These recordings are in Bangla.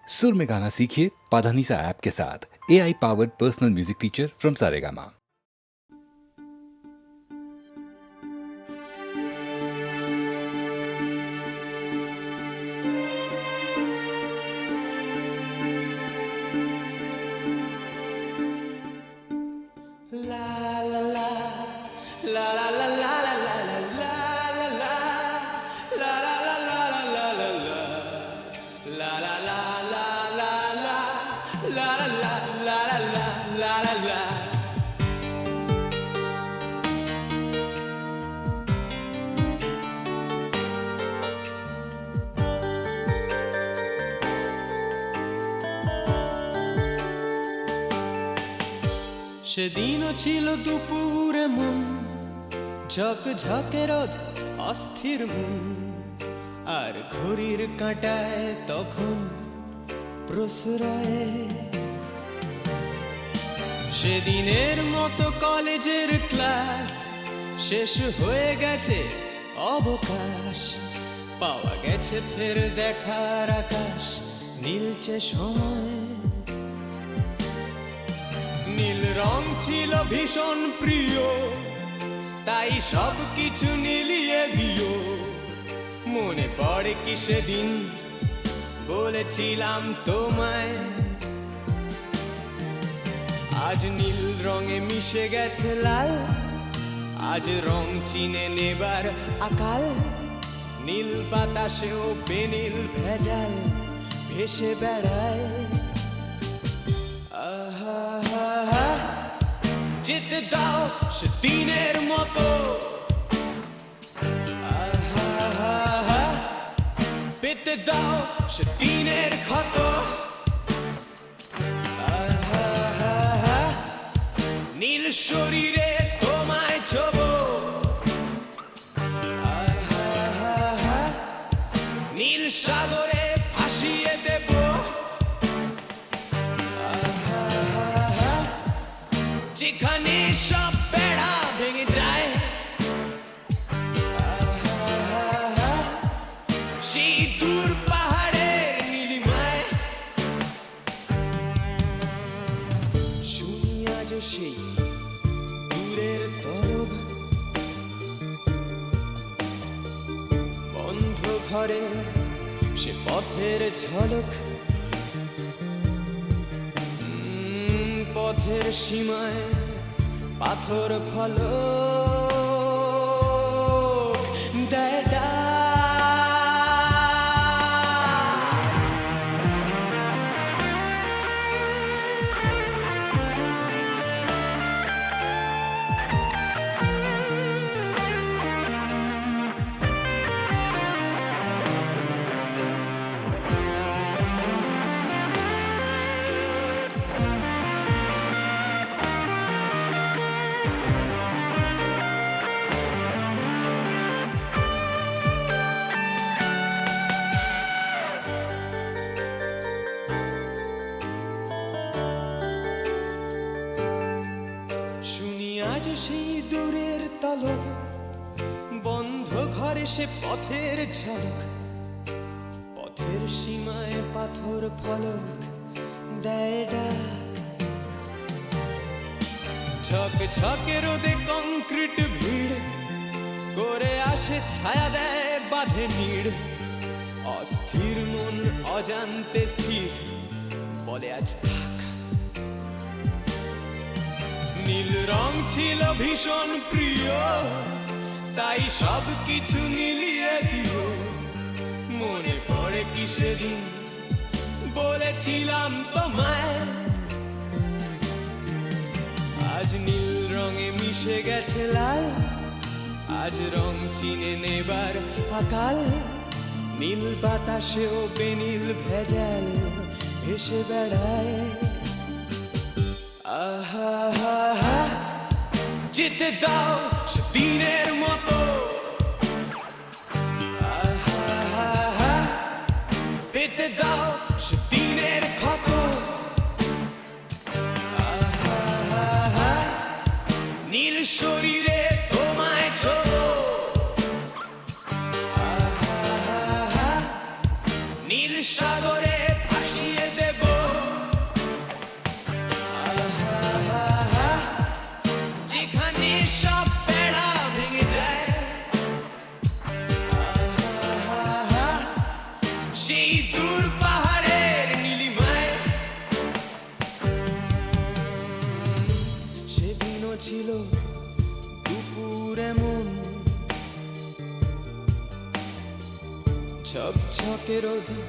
सुर में गाना सीखिए पाधानीसा ऐप के साथ। AI powered personal music teacher from Saregama. সেদিনও ছিল দুপুরে মন ঝকঝকে রোদ অস্থির মন, আর ঘড়ির কাঁটায় তখন প্রশ্রয়ে। সেদিনের মতো কলেজের ক্লাস শেষ হয়ে গেছে, অবকাশ পাওয়া গেছে ফের দেখার আকাশ, নীলচে সময়। নীল রং ছিল ভীষণ প্রিয়, তাই সব কিছু নীলিয়ে দিও। মনে পড়ে কি সেদিন বলেছিলাম তোমায়, আজ নীল রঙে মিশে গেছে লাল, আজ রং চিনে নেবার আকাল। নীল বাতাসেও বেনীল ভেজাল ভেসে বেড়ায়। যেতে দাও সেদিনের মতো, পেতে দাও সেদিনের ক্ষত। নীল শরীরে তোমায় ছোবো, নীল সাগরে ভাসিয়ে দেব। যেখানে সব বেড়া ভেঙে যায়, সেই দূর পাহাড়ের নীলিমায়। শুনি আজ সেই দূরের তরব, বন্ধ ঘরে সে পথের ঝলক। পথের সীমায় পাথর ফলক দেয় ডাক। আজ সেই দূরের তলক, বন্ধ ঘরে সে পথের ঝলক। পথের সীমায় পাথর ফলক দেয় ডাক। ঝকঝকে রোদে কংক্রিট ভিড় করে আসে, ছায়া দেয় বাঁধে নীড়। অস্থির মন অজান্তে স্থির বলে আজ থাক। নীল রং ছিল ভীষণ প্রিয়, তাই সব কিছু নীলিয়ে দিও। মনে পড়ে কি সেদিন বলেছিলাম তোমায়, আজ নীল রঙে মিশে গেছে লাল, আজ রং চিনে নেবার আকাল। নীল বাতাসেও বেনীল ভেজাল ভেসে বেড়ায়। যেতে দাও সেদিনের মতো, পেতে দাও সেদিনের ক্ষত। নীল শরীরে তোমায় ছোবো, নীল সাগরে ভাসিয়ে রোদে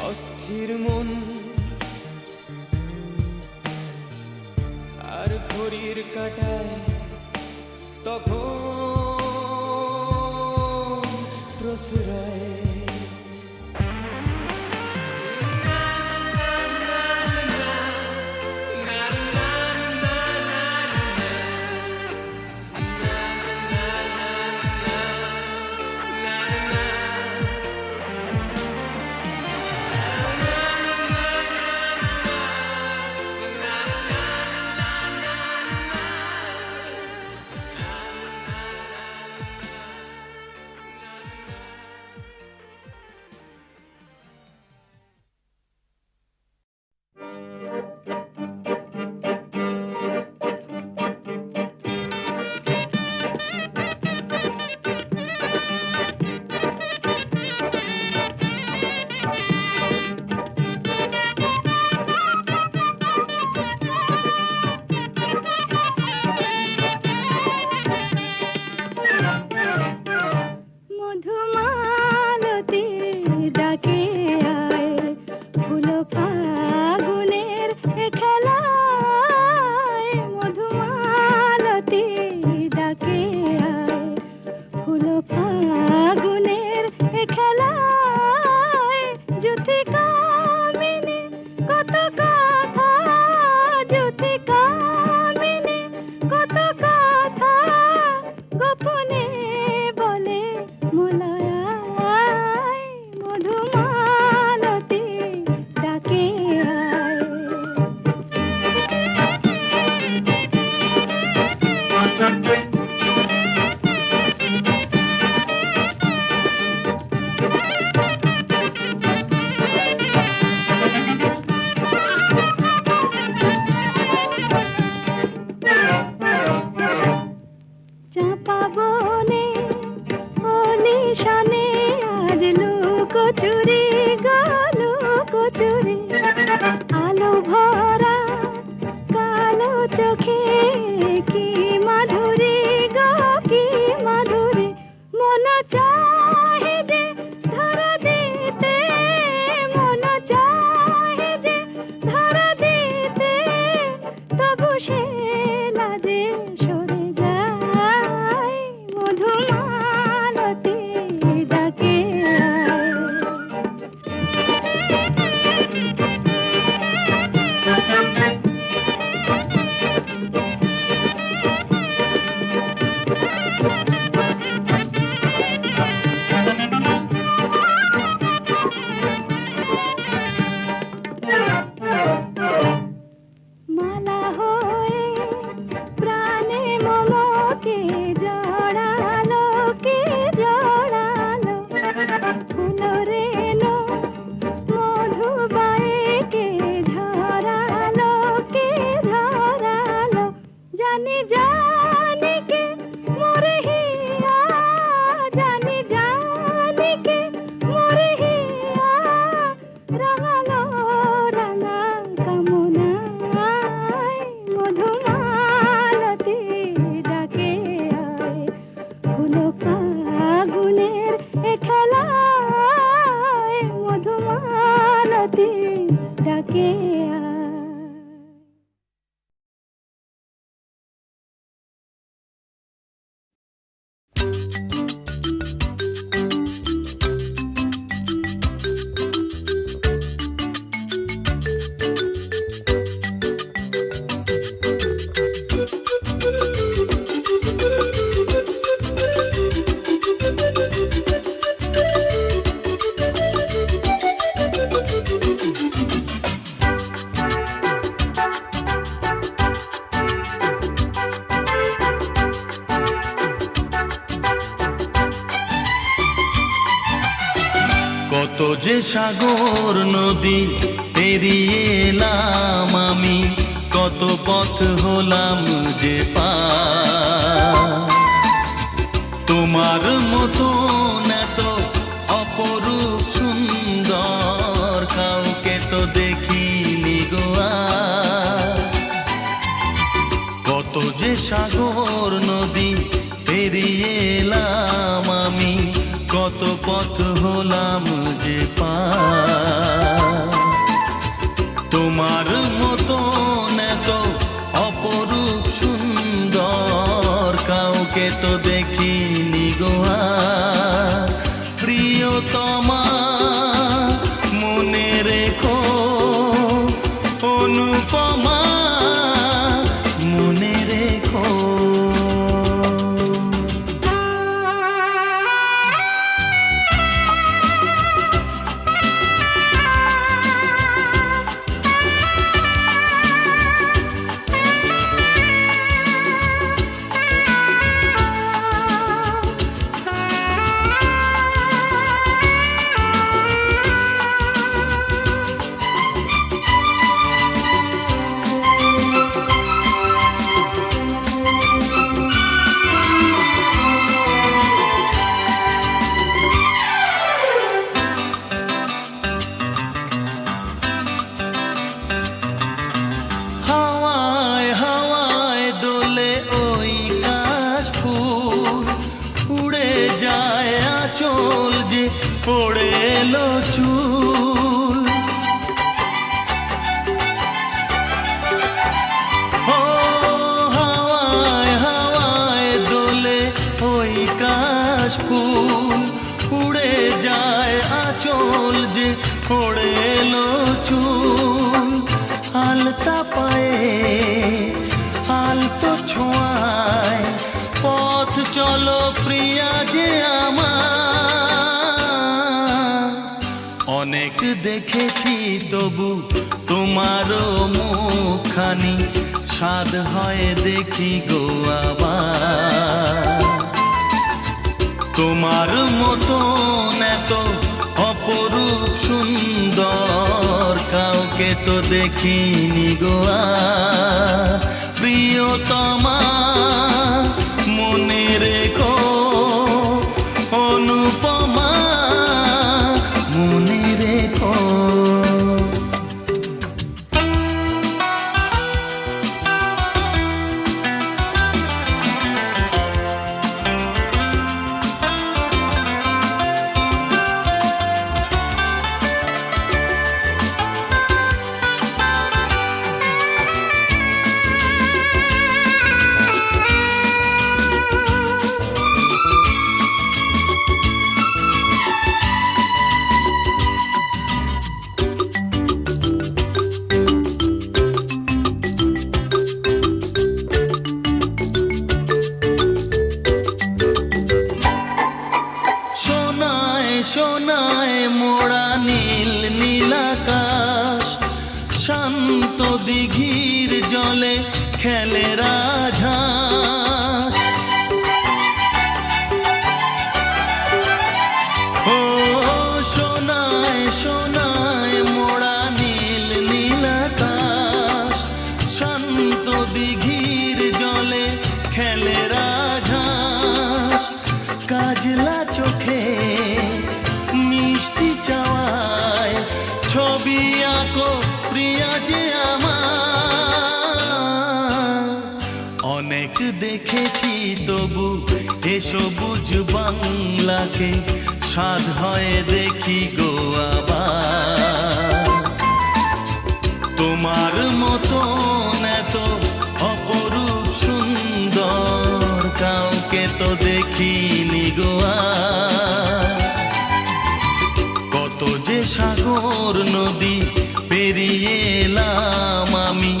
অস্থির মন আর ঘড়ির কাঁটায় তখন প্রসরায় কত যে সাগর নদী পেরিয়ে এলাম আমি, কত পথ হলাম যে পার। তোমার মতো এত অপরূপ সুন্দর কাউকে তো দেখিনি গো আর। কত যে সাগর নদী পেরিয়ে এলাম আমি, কত পথ হলাম যে তো দেখিনি গো আর। প্রিয়তমা মনে রেখো, অনুপমা মনে রেখো। হাওয়ায় হাওয়ায় দোলে ওই কাশফুল, উড়ে যায় আঁচল যে পড়ে এলো চুল। ও হাওয়ায় হাওয়ায় দোলে ওই কাশফুল, উড়ে যায় আঁচল যে পড়ে এলো চুল। আলতা পায়ে আলতো ছোঁয়ায় পথ চলো প্রিয়া যে আমার। অনেক দেখেছি তবু তোমারও মুখখানি, স্বাদ হয় দেখি গো আবার। তোমার মতন এত অপরূপ সুন্দর কাউকে তো দেখিনি গো আর। প্রিয়তমা মনে রেখো, অনুপমা মনে রেখো। সোনায় সোনায় মোড়া নীল নীলাকাশ, শান্ত দিঘির জলে খেলে রাজহাঁস। ও সোনায় সোনায় মোড়া নীল নীলাকাশ, শান্ত দিঘির জলে খেলে রাজহাঁস। কাজলা চোখে মিষ্টি চাওয়ায় ছবি আঁকো প্রিয়া যে আমার। অনেক দেখেছি তবু এ সবুজ বাংলাকে, স্বাদ হয় দেখি গো আবার। তোমার মতন এত অপরূপ সুন্দর কাউকে তো দেখিনি গো আর। কত যে সাগর নদী পেরিয়ে এলাম আমি,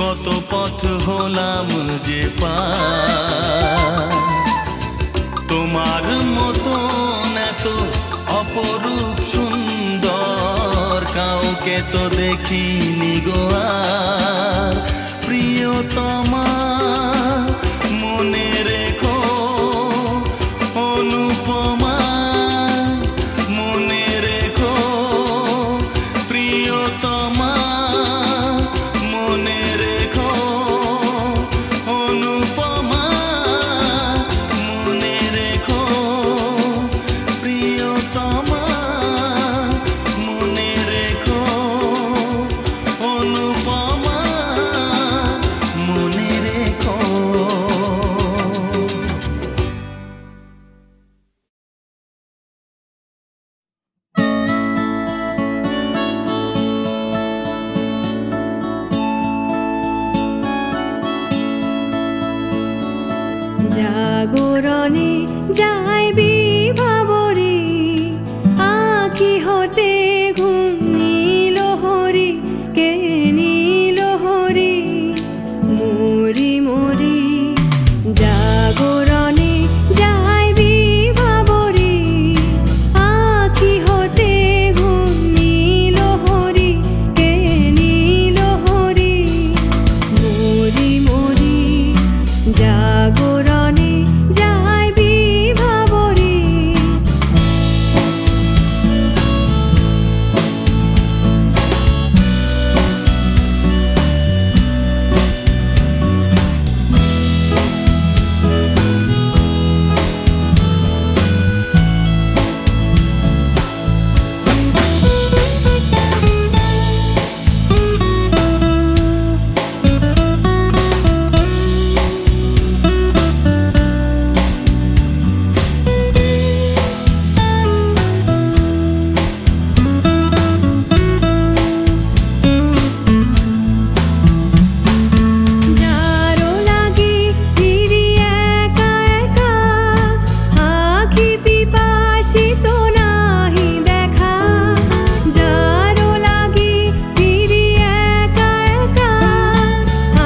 কত পথ হলাম যে পার। তোমার মতন এত অপরূপ সুন্দর কাউকে তো দেখিনি গো আর। প্রিয়তমা মনে রেখো, অনুপমা মনে রেখো। প্রিয়তমা মনে রেখো, অনুপমা মনে রেখো। প্রিয়তমা মনে রেখো, অনুপমা মনে রেখো। জাগরণে যাই বিভাবরে আঁখি হতে ঘুম নীল হরি কে নীল হরি মরি মরি জাগরণে যাই বিভাবরে আঁখি হতে ঘুম নীল হরি কে নীল হরি মরি মরি জাগরণে যাই বিভাবরে যারো লাগি ফিরি একা একা আঁখি পিপাসিত নাহি দেখা যারো লাগি ফিরি একা একা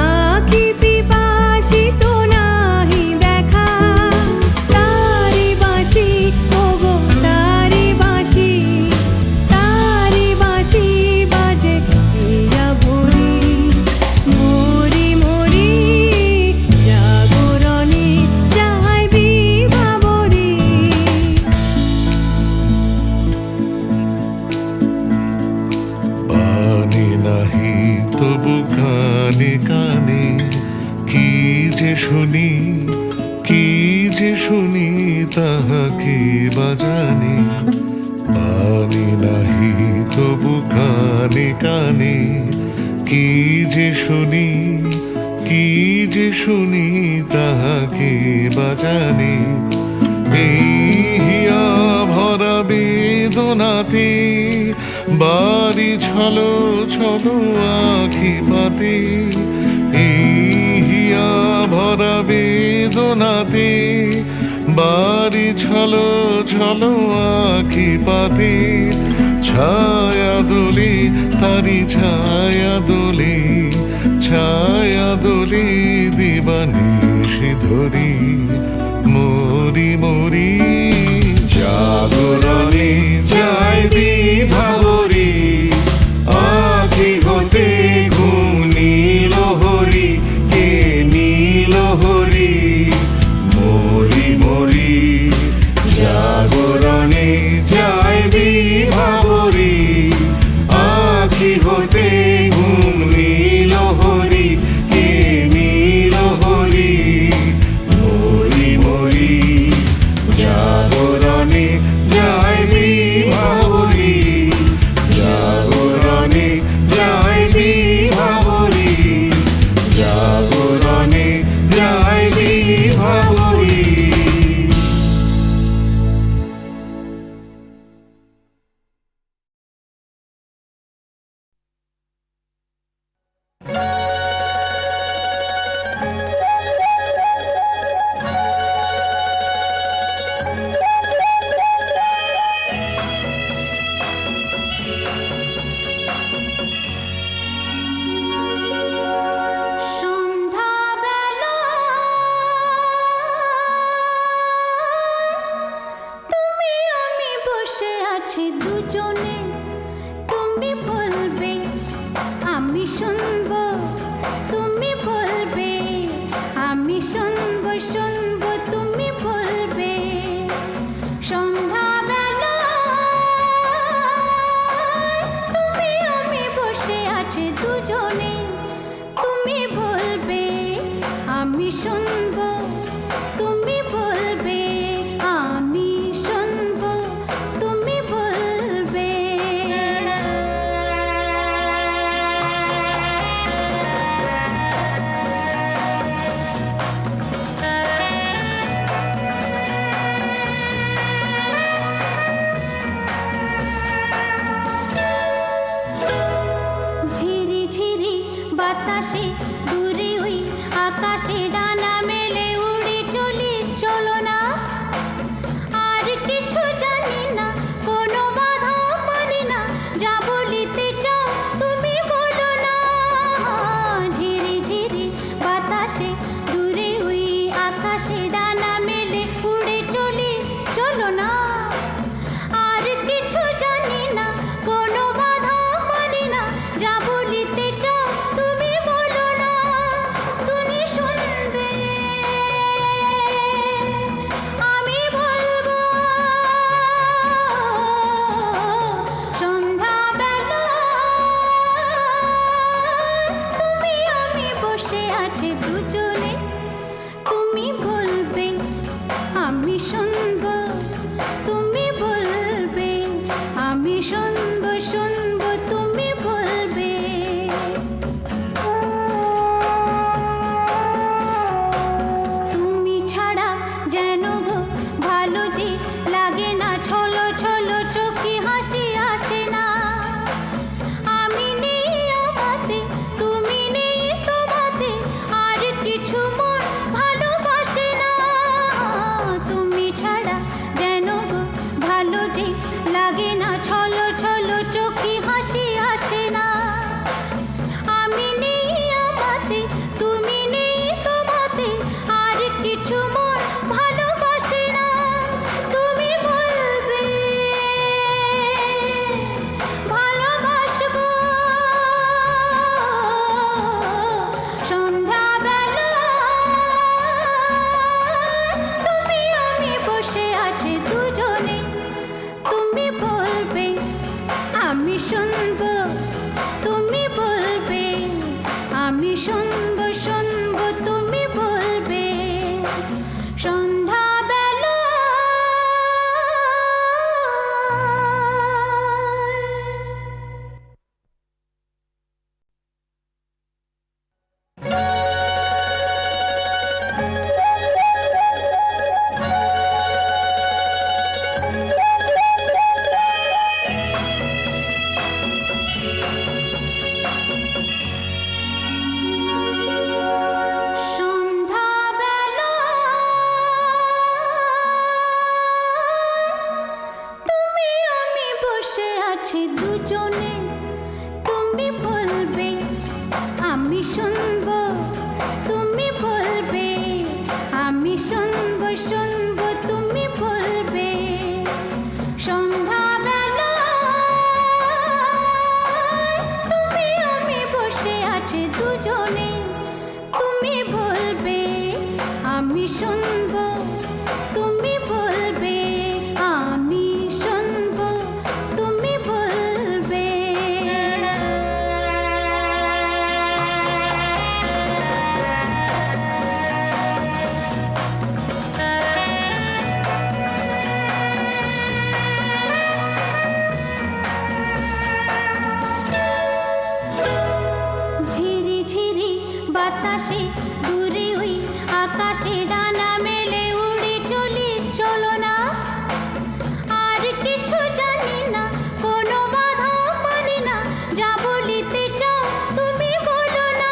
আঁখি পিপাসিত নাহি দেখা তারি বাঁশি ওগো তারি বাঁশি বাজে হইয়া ভরি মরি মরি জাগরণে যাই বিভাবরে বাণী নাহি তবু কানে কানে কি যে শুনি তাহাকে বাজানে বাণী নাহি তবু কানে কানে কি যে শুনি তাহাকে বাজানে এই হিয়া ভরা বেদনাতে বাড়ি ছলো ছলো আঁখি পাতে এই হিয়া ভরা বেদনাতে বাড়ি ছলো ছলো আঁখি পাতে ছায়া দোলে তারি ছায়া দোলে দিবানিশি ধরি মরি মরি জাগরণে যাই বিভাবরে আঁখি হতে ঘুম নীল হরি কে নীল হরি মরি মরি জাগরণে যাই বিভাবরে আঁখি হতে ঘুম নীল হরি কে নীল হরি মরি মরি জাগরণে যাই বিভাবরে জাগরণে যাই বিভাবরে জাগরণে যাই বিভাবরে সন্ধ্যাবেলা তুমি আমি বসে আছি দুজনে তুমি বলবে আমি শুনবো তুমি বলবে আমি শুনবো শুনবো তুমি বলবে সন্ধ্যাবেলা তুমি আমি বসে আছি দুজনে তুমি বলবে আমি শুনবো তুমি বলবে আমি শুনবো তুমি বলবে ঝিরি ঝিরি বাতাসে দূরে ওই আকাশে ডানা মেলে উড়ে চলি চল আমি শুনবো তুমি বলবে, আমি শুনবো শুনবো তুমি বলবে। সন্ধ্যাবেলা তুমি আমি বসে আছি দুজনে, তুমি বলবে আমি শুনবো তুমি বলবে, আমি শুনবো তুমি বলবে। ঝিরি ঝিরি বাতাসে দূরে ওই আকাশে ডানা মেলে উড়ে চলি, চলো না আর কিছু জানি না, কোনো বাধা মানি না, যা বলিতে চাও তুমি বলো না।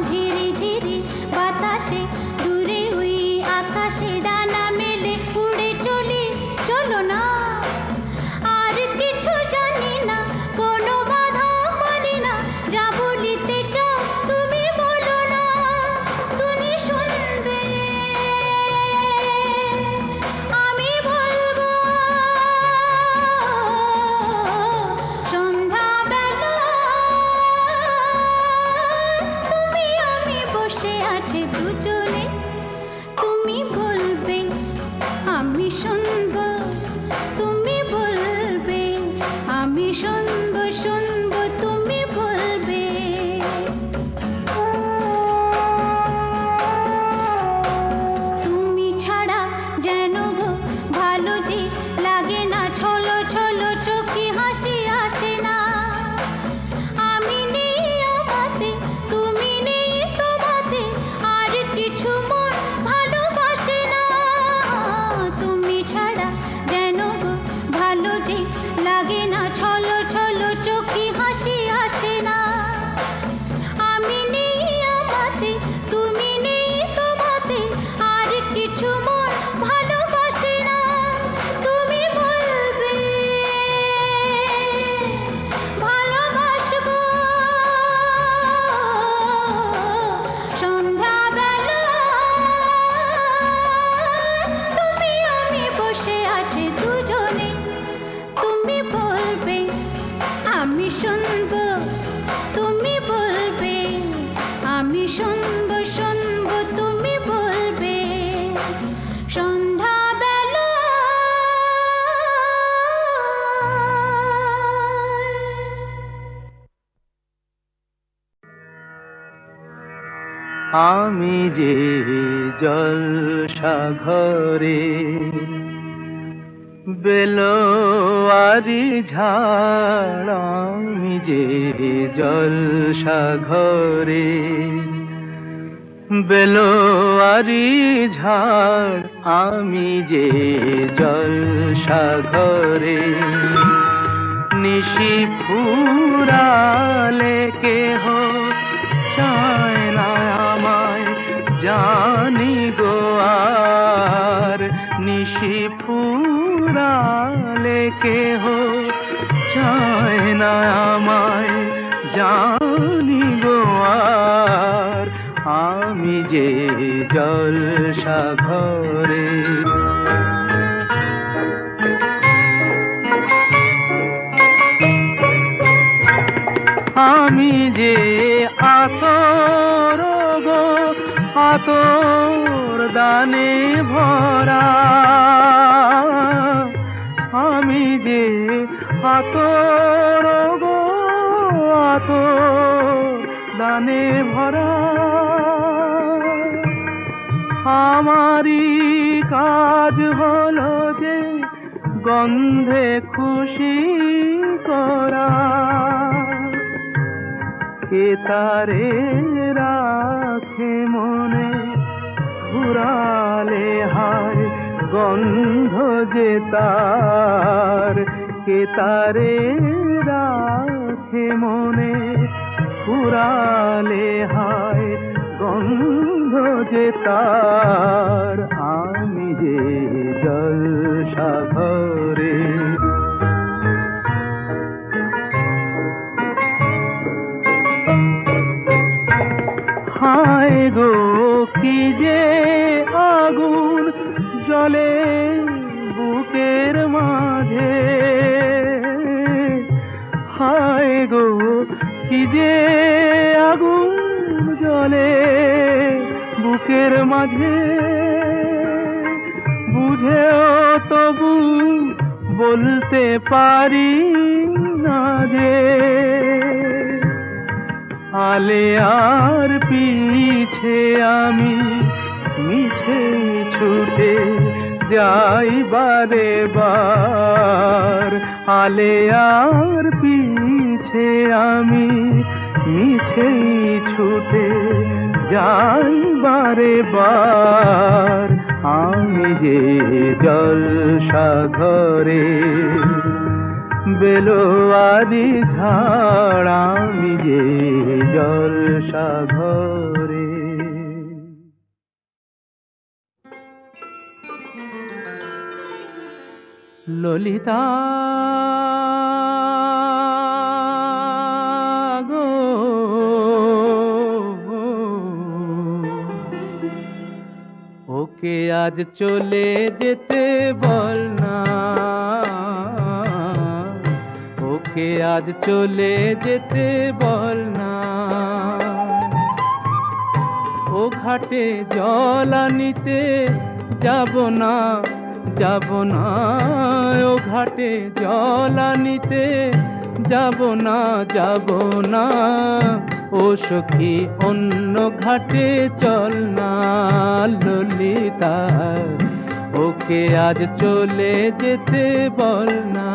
ঝিরি ঝিরি বাতাসে দূরে ওই আকাশে ডানা মেলে উড়ে চলি, চলো না আর কিছু জানি না, কোনো বাধা মানি না, যা বলিতে চাও তুমি বলো না। তুমি শুনবে আমি বলবো, সন্ধ্যাবেলা তুমি আমি বসে আছি দুজনে, তুমি বলবে আমি শুনবো তুমি বলবে, আমি শুনবো শুনবো তুমি বলবে। তুমি ছাড়া যেন গো ভালো যে লাগে না, ছলো ছলো চোখে হাসি আসে না। আমি নেই আমাতে তুমি নেই তোমাতে, আর কিছু মন ভালোবাসে না। তুমি ছাড়া যেন গো ভালো যে লাগে না, ছলো ছলো চোখে হাসি আসে না। আমি নেই আমাতে তুমি নেই তোমাতে, আর কিছু মন ভালোবাসে না। তুমি বলবে ভালোবাসবো, সন্ধ্যাবেলা তুমি আমি বসে আছি দুজনে, তুমি বলবে আমি শুনবো তুমি বলবে, আমি শুনবো শুনবো তুমি বলবে। সন্ধ্যাবেলা আমি যে জলসা ঘরে বেলোয়ারি ঝাড়, আমি যে জলসা ঘরে বেলোয়ারি ঝাড়, আমি যে জলসা ঘরে। নিশি ফুরালে কেহ চায় না আমায়, জানি গো আর। নিশি ফুরালে কেহ চায় না আমায়, জানি গো আর। আমি যে জলসা ঘরে। আমি যে আতর গো আতর দানে ভরা, আমি যে আতর গো আতর দানে ভরা। আমারই কাজ হলো যে গন্ধে খুশি করা, কে তারে রাখে মনে ঘুরালে হায়, গন্ধ যে তার। কে তারে রাখে মনে ঘুরালে হায়, গন্ধ যে তার। আমি যে জলসা ঘরে। গো কি যে আগুন জ্বলে বুকের মাঝে, হায় গো কি যে আগুন জ্বলে বুকের মাঝে, বুঝেও তবু বলতে পারি না যে, আলে আর পিছে আমি মিছে ছুটে যাই বারে বার, আলে আর পিছে আমি মিছে ছুটে যাই বারে বার, আমি যে জলসাঘরে বেলোয়ারি ঝাড়, আমি যে জলসাঘরে। ললিতা গো, ওকে আজ চলে যেতে বল না, ওকে আজ চলে যেতে বল না, ও ঘাটে জল আনিতে যাব না, যাব না, ও ঘাটে জল আনিতে যাব না, যাব না, ও সখী অন্য ঘাটে চল না। ললিতা ওকে আজ চলে যেতে বল না।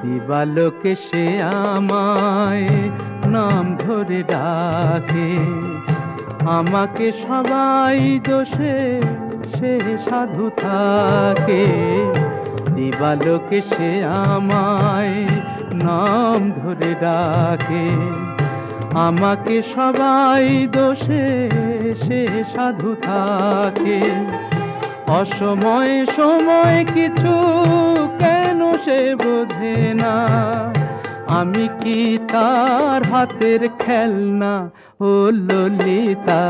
দিবালোকে সে আমায় নাম ধরে ডাকে, আমাকে সবাই দোষে সে সাধু থাকে। দিবালোকে সে আমায় নাম ধরে ডাকে, আমাকে সবাই দোষে সে সাধু থাকে। অসময় সময় কিছু কেন সে বোঝে না, আমি কি তার হাতের খেলনা? ও ললিতা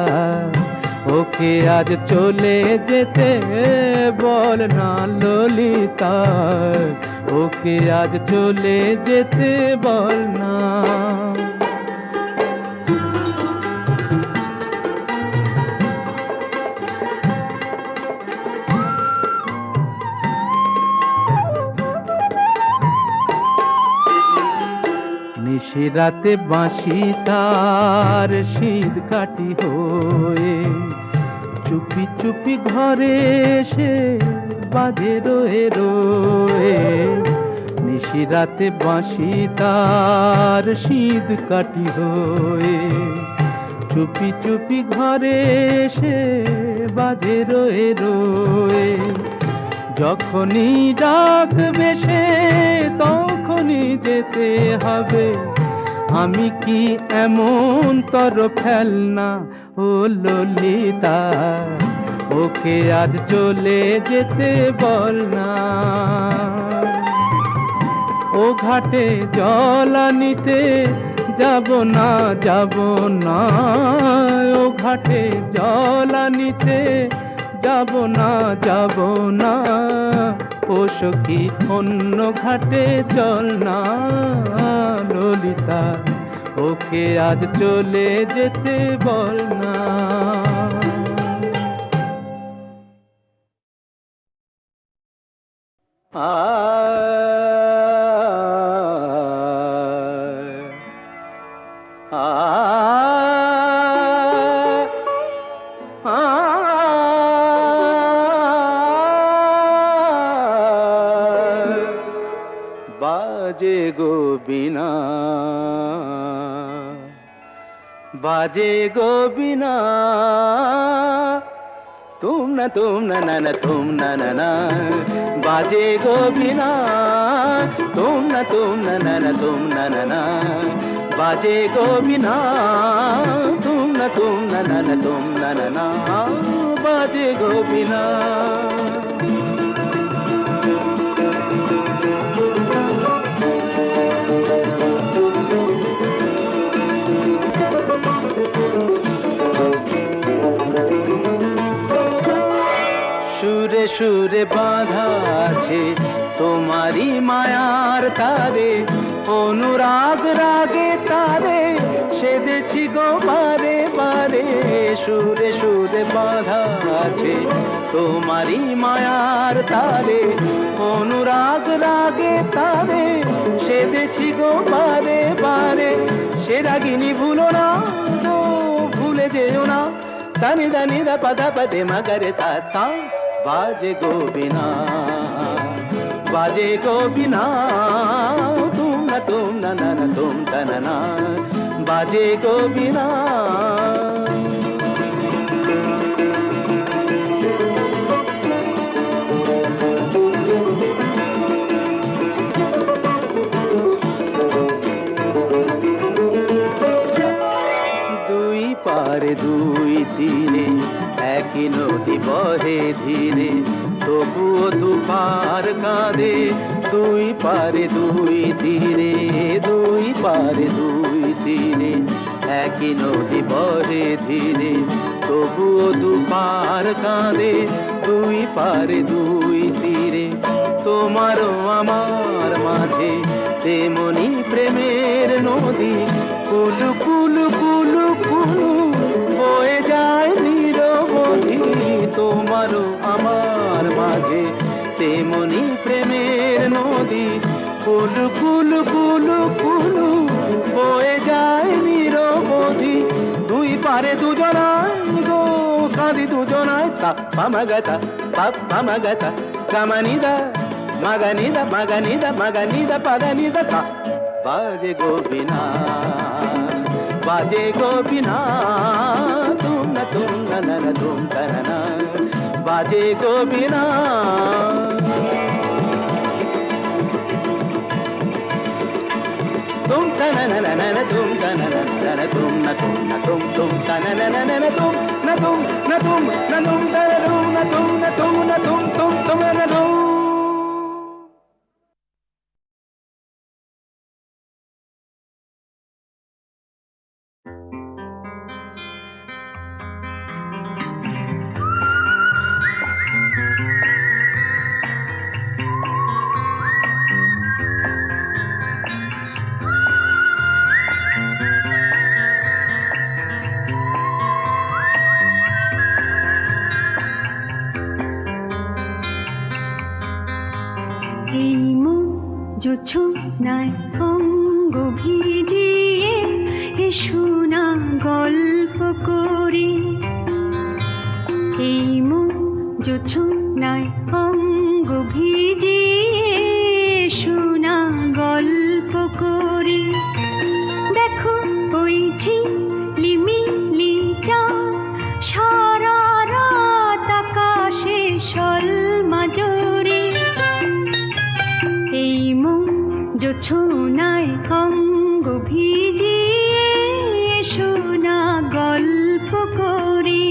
ওকে আজ চলে যেতে বল না। ললিতা ওকে আজ চলে যেতে বল না। নিশিরাতে বাঁশি তার শীত কাটি হয়ে, চুপি চুপি ঘরে এসে বাজে রয়ে রয়ে। নিশিরাতে বাঁশি তার শীত কাটি হয়ে, চুপি চুপি ঘরে এসে বাজে রয়ে রয়ে। যখনই ডাকবে সে তখনই যেতে হবে, আমি কি এমন তর ফেলনা? ও ললিতা ওকে আজ চলে যেতে বল না। ও ঘাটে জল আনিতে যাব না, যাব না, ও ঘাটে জল আনিতে যাব না, যাব না, ও সখী অন্য ঘাটে চল না। ললিতা ওকে আজ চলে যেতে বল না। বাজে গো বিনা, বাজে গো বিনা, তুম না না না তুম না না, বাজে গো বিনা, তুম না না না তুম না না, বাজে গো বিনা তুম না তুম না বাজে গো বিনা। সুরে সুরে বাঁধা আছে তোমারি মায়ার তারে, অনুরাগ রাগে তারে সেদেছি গো বারে বারে। সুরে সুরে বাঁধা আছে তোমারি মায়ার তারে, অনুরাগ রাগে তারে সেদেছি গো বারে বারে। সে রাগিনী ভুলো না গো, ভুলে যেও না, সানি দানি দা পদা পদে মগরে সা সা। বাজে গো বিনা, বাজে গো বিনা তুম না তুম না বাজে গো বিনা। দুই পারে দুই তীরে একই নদী বহে ধীরে, তবুও দুপার কাঁদে। দুই পারে দুই তীরে, দুই পারে দুই তীরে একই নদী বহে ধীরে, তবুও দুপার কাঁদে। দুই পারে দুই তীরে তোমারও আমার মাঝে তেমনি প্রেমের নদী, কুলু কুলু কুলু কুলু বয়ে যায় নিরবধি। তোমারও আমার মাঝে তেমনি প্রেমের নদী, কুলু কুলু কুলু কুলু বয়ে যায় নিরবধি। দুই পারে দুজনায় গো কাঁদি দুজনায়, সা পামাগাতা পামাগাতা কামানিদা মাগানিদা মাগানিদা মাগানিদা পাদানিদা সা। বাজে গো বিনা, বাজে গো বিনা তুম না তুম না বাজে গো বিনা। তুম না তুম না তুম না তুম না তুম তুম না তুম না তুম না তুম না তুম না তুম না তুম না তুম তুম তুম না তুম। এই মন জোছনায় অঙ্গ ভিজিয়ে এসো না গল্প করি। এই মন জোছনায় অঙ্গ ভিজিয়ে এসো না গল্প করি। দেখো ওই ঝিলিমিলি চাঁদ সারা রাত আকাশে সলমাজরি। এই মন জোছনায় অঙ্গ ভিজিয়ে এসো না গল্প করি।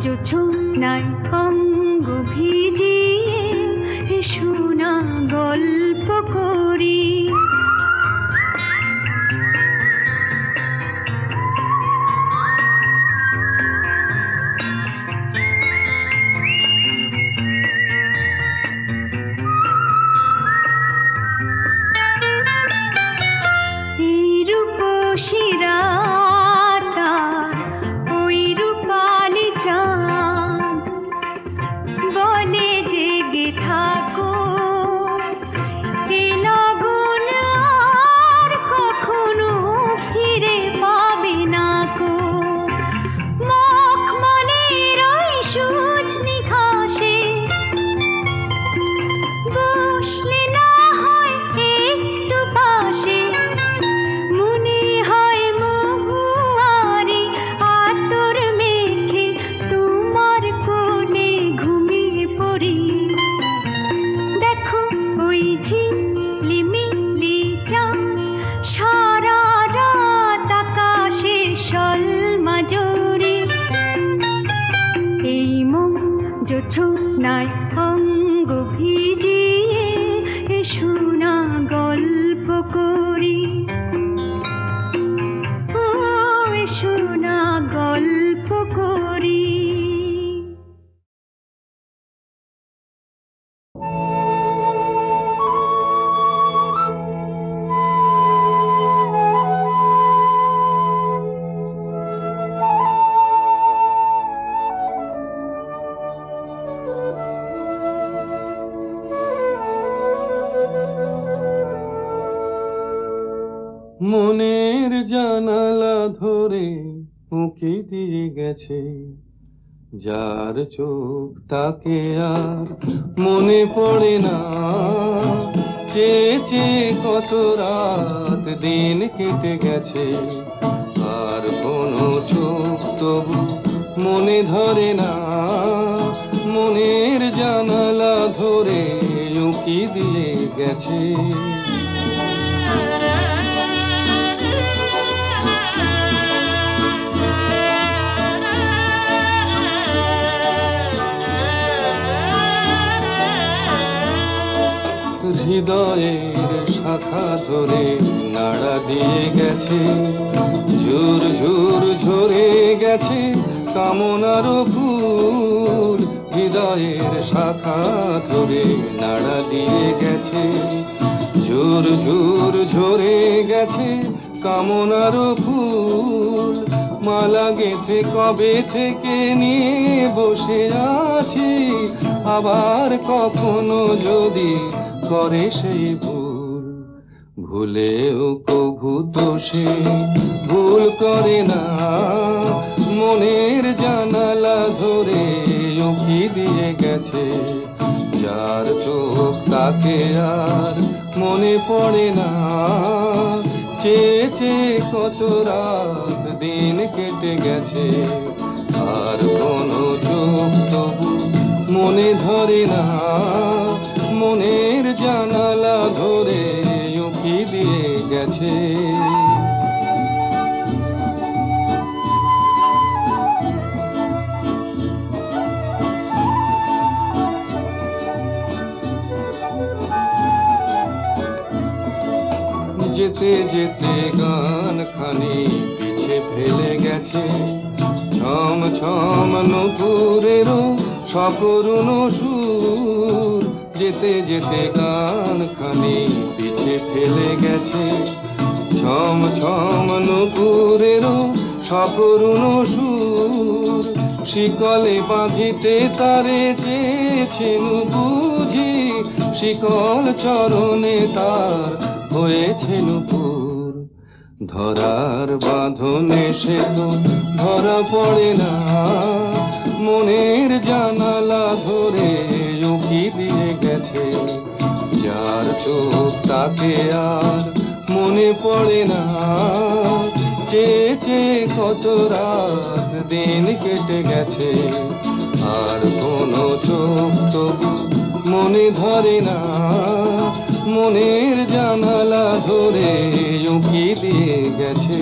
জোছনায় অঙ্গ ভিজিয়ে এসো না গল্প করি। জোছনায় অঙ্গ ভিজিয়ে এসো না গল্প করি, ও এসো না গল্প করি। মনের জানালা ধরে উঁকি দিয়ে গেছে, যার চোখ তাকে আর মনে পড়ে না। চেয়ে চেয়ে কত রাত দিন কেটে গেছে, আর কোনো চোখ তবু মনে ধরে না। মনের জানালা ধরে উঁকি দিয়ে গেছে। হৃদয়ের শাখা ধরে নাড়া দিয়ে গেছে, ঝুর ঝুর ঝরে গেছে কামনার ফুল। হৃদয়ের শাখা ধরে নাড়া দিয়ে গেছে, ঝুর ঝুর ঝরে গেছে কামনার ফুল। মালা গেঁথে কবে থেকে নিয়ে বসে আছি, আবার কখনো যদি করে সেই ভুল। ভুলেও কভু তো সে ভুল করে না। মনের জানালা ধরে উঁকি দিয়ে গেছে, যার চোখ তাকে আর মনে পড়ে না। চেয়ে চেয়ে কত রাত দিন কেটে গেছে, আর কোনো চোখ তবু মনে ধরে না। মনের জানালা ধরে উঁকি দিয়ে গেছে। যেতে যেতে গান খানি পিছে ফেলে গেছে, ছম ছম নূপুরেরও সকরুণ সুর। যেতে যেতে গান খানি পিছে ফেলে গেছে, ছম ছম নূপুরেরও সকরুণ সুর। শিকলে বাঁধিতে তারে চেয়েছেন বুঝি, শিকল চরণে তার হয়েছে নূপুর। ধরার বাঁধনে সে তো ধরা পড়ে না। মনের জানালা ধরে উঁকি দিয়ে গেছে, যার চোখ তাকে আর মনে পড়ে না। চেয়ে চেয়ে কত রাত দিন কেটে গেছে, আর কোনো চোখ তবু মনে ধরে না। মনের জানালা ধরে উঁকি দিয়ে গেছে।